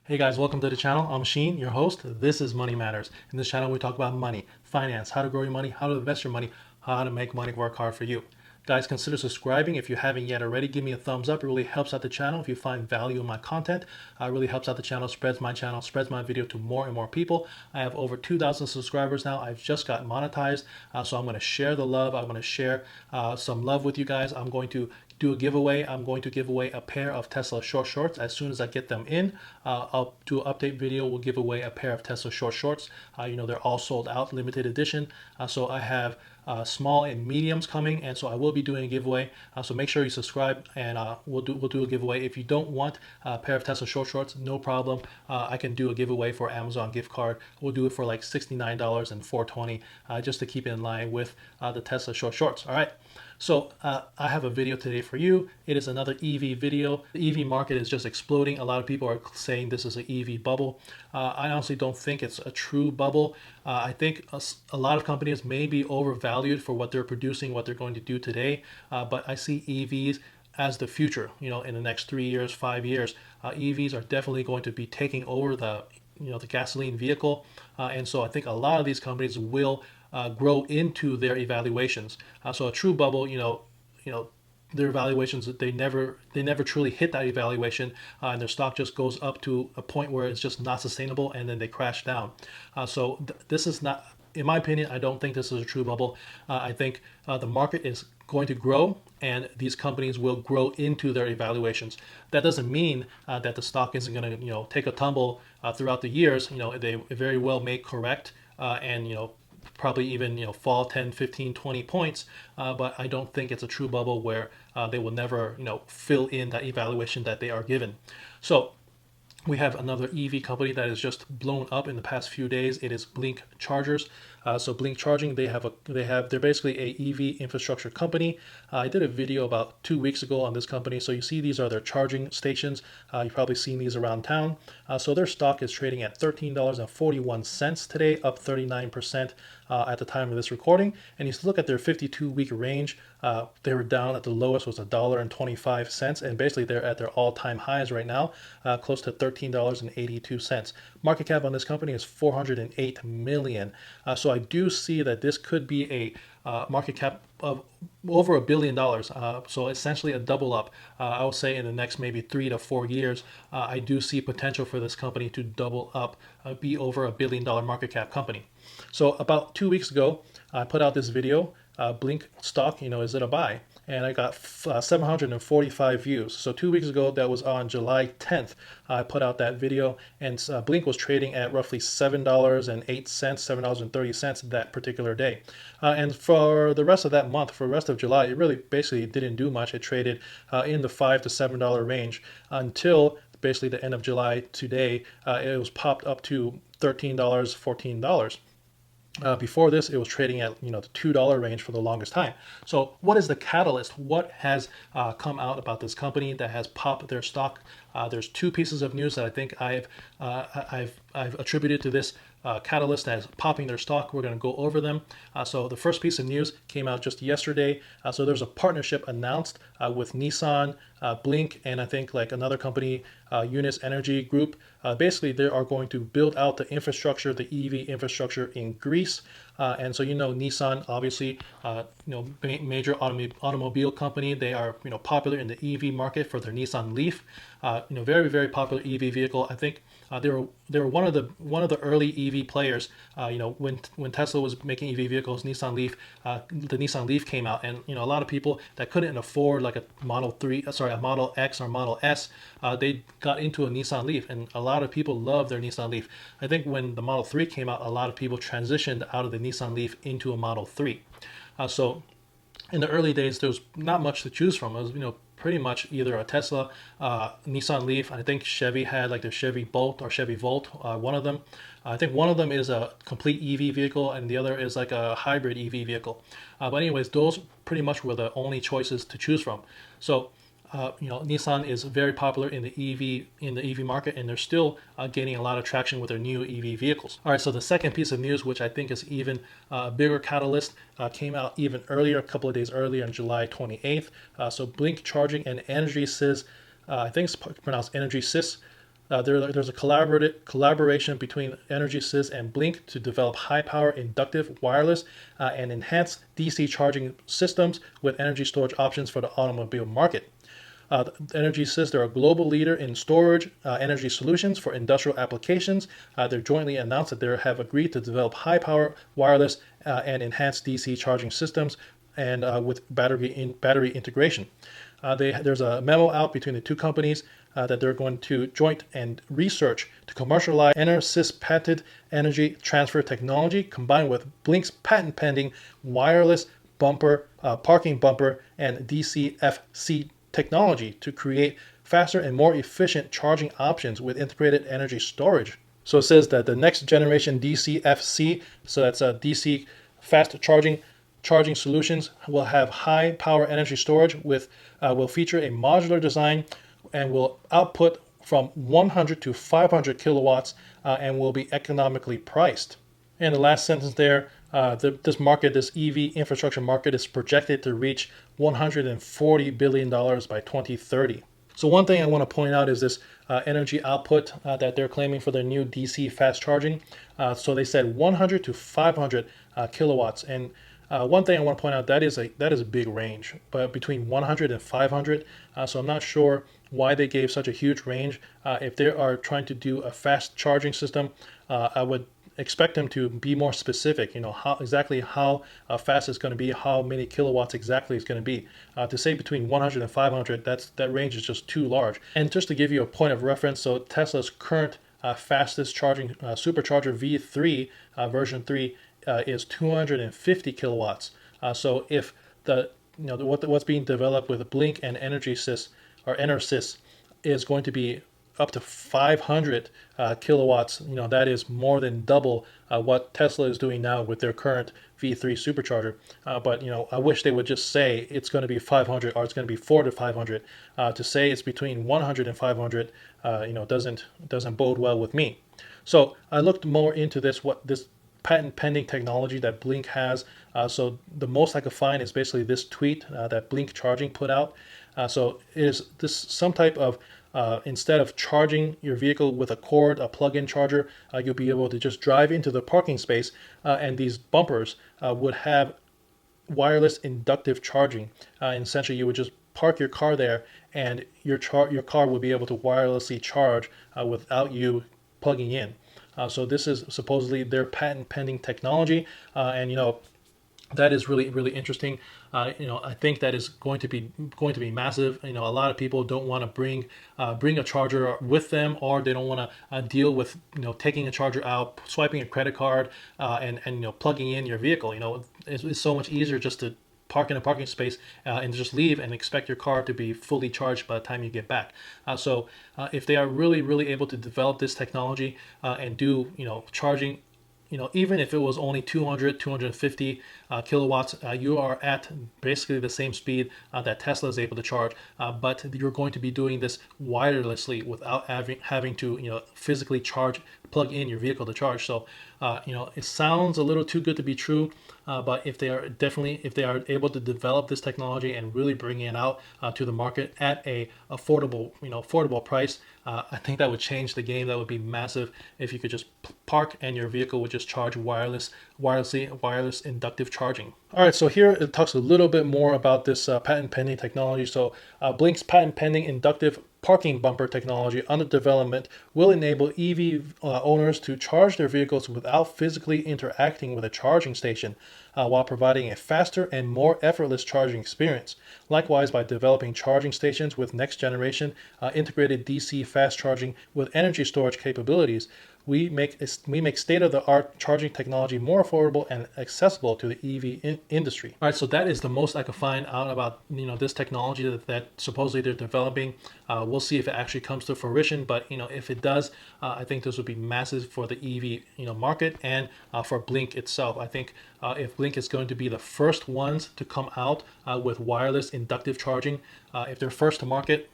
Hey guys, welcome to the channel. I'm Sheen, your host. This is Money Matters. In this channel, we talk about money, finance, how to grow your money, how to invest your money, how to make money work hard for you. Guys, consider subscribing if you haven't yet already. Give me a thumbs up. It really helps out the channel. If you find value in my content, it really helps out the channel, spreads my video to more and more people. I have over 2,000 subscribers now. I've just got monetized, so I'm going to share the love. I'm going to share some love with you guys. I'm going to do a giveaway. I'm going to give away a pair of Tesla short shorts as soon as I get them in. I'll do an update video. We'll give away a pair of Tesla short shorts. They're all sold out, limited edition. So I have small and mediums coming, and so I will be doing a giveaway. So make sure you subscribe, and we'll do a giveaway. If you don't want a pair of Tesla short shorts, no problem. I can do a giveaway for Amazon gift card. We'll do it for like $69 and $420, just to keep it in line with the Tesla short shorts. All right. So I have a video today for you. It is another EV video. The EV market is just exploding. A lot of people are saying this is an EV bubble. I honestly don't think it's a true bubble. I think a lot of companies may be overvalued for what they're producing, what they're going to do today. But I see EVs as the future. In the next 3 years, 5 years, EVs are definitely going to be taking over the gasoline vehicle. And so I think a lot of these companies will grow into their evaluations. So a true bubble, their evaluations, they never truly hit that evaluation, and their stock just goes up to a point where it's just not sustainable, and then they crash down. This is not, in my opinion, I don't think this is a true bubble. I think the market is going to grow, and these companies will grow into their evaluations. That doesn't mean that the stock isn't going to take a tumble throughout the years. They very well may correct, and probably even fall 10, 15, 20 points, but I don't think it's a true bubble where they will never fill in that evaluation that they are given. So we have another EV company that has just blown up in the past few days. It is Blink Chargers. So Blink Charging, they're basically a EV infrastructure company. I did a video about 2 weeks ago on this company. So you see these are their charging stations. You've probably seen these around town. So their stock is trading at $13.41 today, up 39% at the time of this recording. And you look at their 52-week range. They were down at the lowest was $1.25, and basically they're at their all-time highs right now, close to $13.82. Market cap on this company is $408 million. So I do see that this could be a market cap of over $1 billion. So essentially a double up. I would say in the next maybe 3 to 4 years, I do see potential for this company to double up, be over $1 billion market cap company. So about 2 weeks ago, I put out this video, Blink stock, is it a buy? And I got 745 views. So 2 weeks ago, that was on July 10th, I put out that video, and Blink was trading at roughly $7.08, $7.30 that particular day. And for the rest of that month, for the rest of July, it really basically didn't do much. It traded in the $5 to $7 range until basically the end of July today. It was popped up to $13, $14. Before this, it was trading at the $2 range for the longest time. So what is the catalyst? What has come out about this company that has popped their stock? There's two pieces of news that I think I've attributed to this catalyst as popping their stock. We're going to go over them. So the first piece of news came out just yesterday. So there's a partnership announced with Nissan, Blink, and I think like another company, Unis Energy Group. Basically, they are going to build out the infrastructure, the EV infrastructure in Greece. And so Nissan, obviously, major automobile company. They are popular in the EV market for their Nissan Leaf. Very, very popular EV vehicle. I think they were one of the early EV players. When Tesla was making EV vehicles, the Nissan Leaf came out, and a lot of people that couldn't afford like a Model X or Model S, they got into a Nissan Leaf, and a lot of people love their Nissan Leaf. I think when the Model 3 came out, a lot of people transitioned out of the Nissan Leaf into a Model 3. So in the early days, there was not much to choose from. It was pretty much either a Tesla, Nissan Leaf. I think Chevy had like the Chevy Bolt or Chevy Volt, one of them. I think one of them is a complete EV vehicle, and the other is like a hybrid EV vehicle. But anyways, those pretty much were the only choices to choose from. So Nissan is very popular in the EV market, and they're still gaining a lot of traction with their new EV vehicles. All right, so the second piece of news, which I think is even a bigger catalyst, came out even earlier, a couple of days earlier on July 28th. So Blink Charging and Energy Sys, I think it's pronounced Energy Sys, There's a collaboration between EnergySys and Blink to develop high-power inductive wireless and enhanced DC charging systems with energy storage options for the automobile market. EnergySys, they're a global leader in storage energy solutions for industrial applications. They jointly announced that they have agreed to develop high-power wireless and enhanced DC charging systems and with battery integration. There's a memo out between the two companies that they're going to joint and research to commercialize EnerSys patented energy transfer technology combined with Blink's patent pending wireless bumper, parking bumper, and DCFC technology to create faster and more efficient charging options with integrated energy storage. So it says that the next generation DCFC, so that's a DC fast charging solutions, will have high power energy storage with will feature a modular design and will output from 100 to 500 kilowatts and will be economically priced. And the last sentence there, this EV infrastructure market is projected to reach $140 billion by 2030. So one thing I want to point out is this energy output that they're claiming for their new DC fast charging. So they said 100 to 500 kilowatts. And one thing I want to point out, that is a big range, but between 100 and 500. So I'm not sure why they gave such a huge range. If they are trying to do a fast charging system, I would expect them to be more specific, how fast it's going to be, how many kilowatts exactly it's going to be. To say between 100 and 500, that range is just too large. And just to give you a point of reference, so Tesla's current fastest charging supercharger V3 version 3 is 250 kilowatts. So if what's being developed with Blink and EnergySys or EnerSys is going to be up to 500 kilowatts, that is more than double what Tesla is doing now with their current V3 supercharger. But I wish they would just say it's going to be 500 or it's going to be 400 to 500. To say it's between 100 and 500, doesn't bode well with me. So I looked more into this patent pending technology that Blink has. So the most I could find is basically this tweet that Blink Charging put out. So is this some type of instead of charging your vehicle with a plug-in charger, you'll be able to just drive into the parking space, and these bumpers would have wireless inductive charging. And essentially, you would just park your car there, and your car will be able to wirelessly charge without you plugging in. So this is supposedly their patent pending technology, and that is really, really interesting. I think that is going to be massive. A lot of people don't want to bring a charger with them, or they don't want to deal with taking a charger out, swiping a credit card, and plugging in your vehicle. It's so much easier just to park in a parking space and just leave and expect your car to be fully charged by the time you get back. So if they are really, really able to develop this technology and do charging, even if it was only 200, 250 kilowatts, you are at basically the same speed that Tesla is able to charge, but you're going to be doing this wirelessly without having to, physically plug in your vehicle to charge. So, it sounds a little too good to be true, but if they are able to develop this technology and really bring it out to the market at a affordable price, I think that would change the game. That would be massive if you could just park and your vehicle would just charge wireless inductive charging. All right, so here it talks a little bit more about this patent pending technology. So Blink's patent pending inductive parking bumper technology under development will enable EV owners to charge their vehicles without physically interacting with a charging station, while providing a faster and more effortless charging experience. Likewise, by developing charging stations with next generation integrated DC fast charging with energy storage capabilities, we make state-of-the-art charging technology more affordable and accessible to the EV industry. All right, so that is the most I could find out about this technology that supposedly they're developing. We'll see if it actually comes to fruition, but if it does, I think this would be massive for the EV market and for Blink itself. I think if Blink is going to be the first ones to come out with wireless inductive charging, if they're first to market,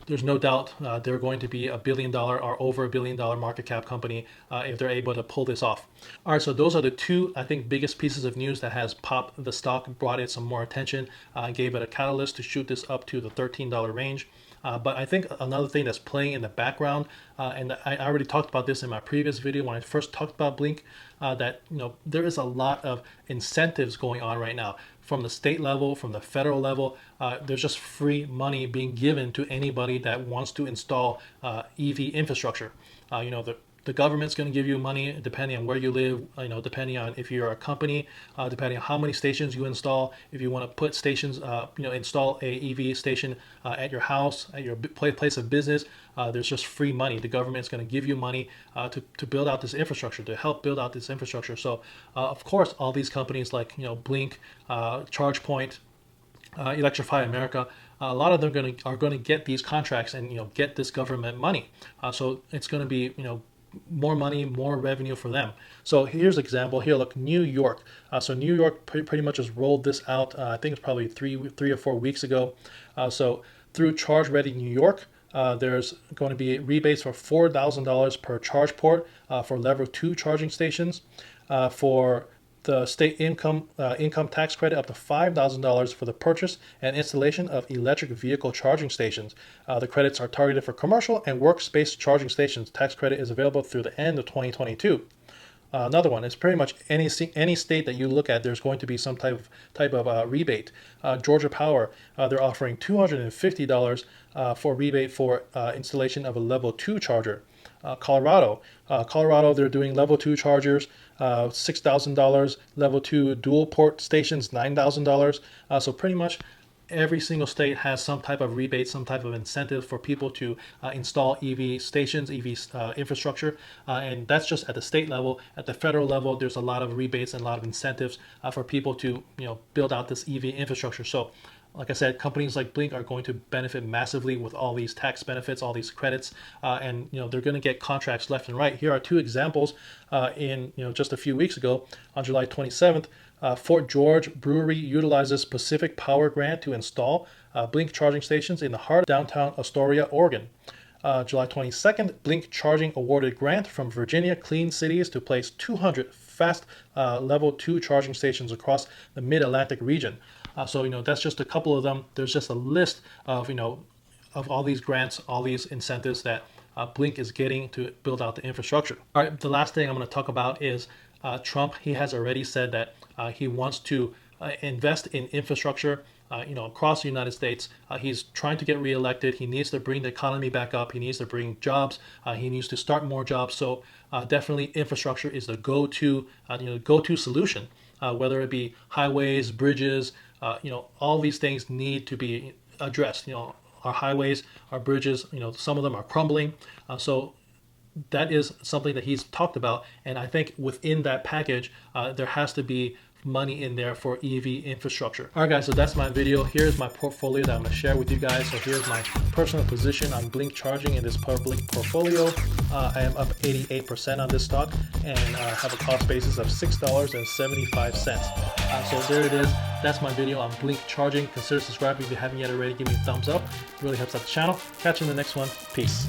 there's no doubt they're going to be $1 billion or over $1 billion market cap company if they're able to pull this off. All right, so those are the two, I think, biggest pieces of news that has popped the stock, brought it some more attention, gave it a catalyst to shoot this up to the $13 range. But I think another thing that's playing in the background, and I already talked about this in my previous video when I first talked about Blink, that there is a lot of incentives going on right now from the state level, from the federal level. There's just free money being given to anybody that wants to install EV infrastructure. The government's going to give you money depending on where you live, depending on if you're a company, depending on how many stations you install. If you want to put stations, install a EV station at your house, at your place of business, there's just free money. The government's going to give you money to build out this infrastructure, to help build out this infrastructure. So, of course, all these companies like Blink, ChargePoint, Electrify America, a lot of them are going to get these contracts and get this government money. So it's going to be more money, more revenue for them. So here's an example. Here, look, New York. So New York pretty much just rolled this out. I think it's probably three or 4 weeks ago. So through Charge Ready New York, there's going to be rebates for $4,000 per charge port for level 2 charging stations. For the state income tax credit up to $5,000 for the purchase and installation of electric vehicle charging stations. The credits are targeted for commercial and workspace charging stations. Tax credit is available through the end of 2022. Another one is pretty much any state that you look at, there's going to be some type of rebate. Georgia Power, they're offering $250 for rebate for installation of a level 2 charger. Colorado, they're doing level 2 chargers, $6,000, level 2 dual port stations, $9,000. So pretty much every single state has some type of rebate, some type of incentive for people to install EV stations, EV infrastructure. And that's just at the state level. At the federal level, there's a lot of rebates and a lot of incentives for people to build out this EV infrastructure. So like I said, companies like Blink are going to benefit massively with all these tax benefits, all these credits, and they're going to get contracts left and right. Here are 2 examples. In just a few weeks ago, on July 27th, Fort George Brewery utilizes Pacific Power grant to install Blink charging stations in the heart of downtown Astoria, Oregon. July 22nd, Blink Charging awarded grant from Virginia Clean Cities to place 200 fast level 2 charging stations across the Mid-Atlantic region. So that's just a couple of them. There's just a list of of all these grants, all these incentives that Blink is getting to build out the infrastructure. All right, the last thing I'm going to talk about is Trump. He has already said that he wants to invest in infrastructure across the United States. He's trying to get reelected. He needs to bring the economy back up. He needs to bring jobs. He needs to start more jobs. So definitely infrastructure is the go-to solution, whether it be highways, bridges, all these things need to be addressed. Our highways, our bridges, some of them are crumbling. So that is something that he's talked about. And I think within that package, there has to be money in there for EV infrastructure. All right, guys, so that's my video. Here's my portfolio that I'm going to share with you guys. So here's my personal position on Blink Charging in this public portfolio. I am up 88% on this stock and have a cost basis of $6.75. So there it is. That's my video on Blink Charging. Consider subscribing if you haven't yet already. Give me a thumbs up. It really helps out the channel. Catch you in the next one. Peace.